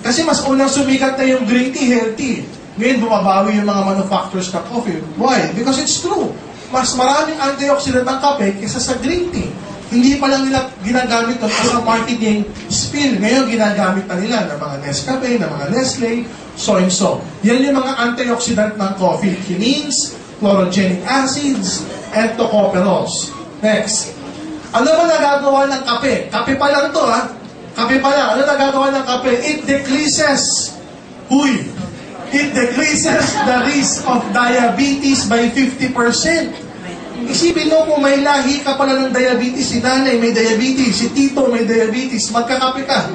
Kasi mas unang sumikat na yung green tea, healthy. Ngayon, bumabawi yung mga manufacturers ng coffee. Why? Because it's true. Mas maraming antioxidant ang kape kaysa sa green tea. Hindi pa lang nila ginagamit ito as a marketing spin. Ngayon, ginagamit na nila ng mga Nescafe, ng mga Nestle, so and so. Yan yung mga antioxidant ng coffee. Quinines, chlorogenic acids, and tocopherols. Next. Ano ba nagagawa ng kape? Kape pa lang to, ha? Kape pa lang. Ano nagagawa ng kape? It decreases. It decreases the risk of diabetes by 50%. Isipin mo kung may lahi ka pala ng diabetes, si nanay may diabetes, si tito may diabetes, magkakape ka.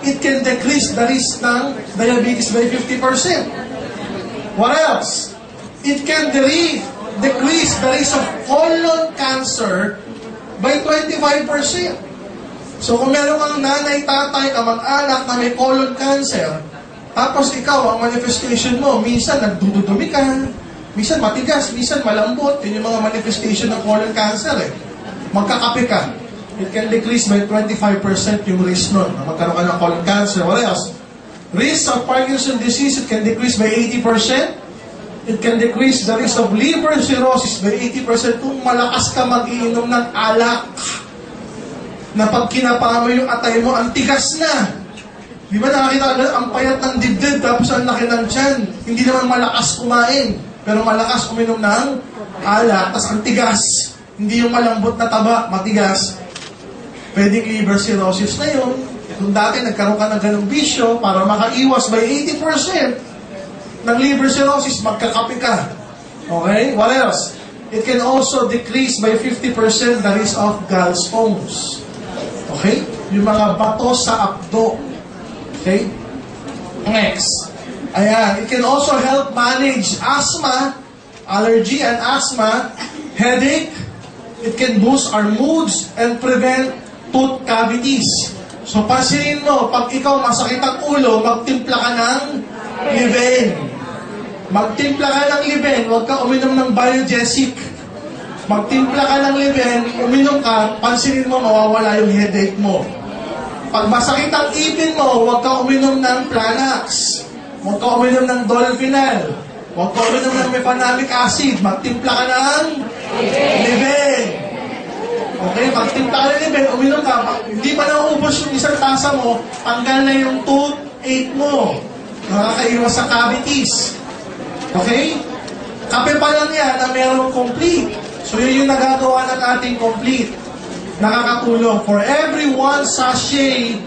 It can decrease the risk ng diabetes by 50%. What else? It can decrease the risk of colon cancer by 25%. So kung meron kang nanay, tatay, kamag-anak na may colon cancer, tapos ikaw, ang manifestation mo, minsan nagdududumi ka, minsan matigas, minsan malambot, yun yung mga manifestation ng colon cancer Magkakape ka. It can decrease by 25% yung risk nun. Magkaroon ka ng colon cancer. What else? Risk of Parkinson's disease, it can decrease by 80%. It can decrease the risk of liver cirrhosis by 80% kung malakas ka mag-iinom ng alak. Na pag kinapa mo yung atay mo, ang tigas na. Di ba nakakita agad, ang payat ng dibdib, tapos ang laki ng tiyan. Hindi naman malakas kumain, pero malakas uminom ng alak, tapos ang tigas. Hindi yung malambot na taba, matigas. Pwedeng liver cirrhosis na yun. Kung dati nagkaroon ka ng ganung bisyo, para makaiwas by 80% ng liver cirrhosis, magkakape ka. Okay? What else? It can also decrease by 50% the risk of gallstones. Okay? Yung mga bato sa abdo. Okay? Next. Ayan. It can also help manage asthma, allergy and asthma, headache. It can boost our moods and prevent tooth cavities. So, pansinin mo, pag ikaw masakit ang ulo, magtimpla ka ng Liven. Magtimpla ka ng Liven, huwag ka uminom ng Biogesic. Magtimpla ka ng Liven, uminom ka, pansinin mo, mawawala yung headache mo. Pag masakit ang ipin mo, huwag ka uminom ng Planax. Huwag ka uminom ng Dolphinal. Huwag ka uminom ng mefenamic acid. Magtimpla ka ng Liven. Okay, magtimpla ka ng Liven, uminom ka. Hindi pa nauubos yung isang tasa mo, tanggal na yung toothache mo. Nakakaiwas sa cavities. Okay? Kape pa lang yan na merong complete. So yun yung nagagawa ng ating complete. Nakakatulong. For every 1 sachet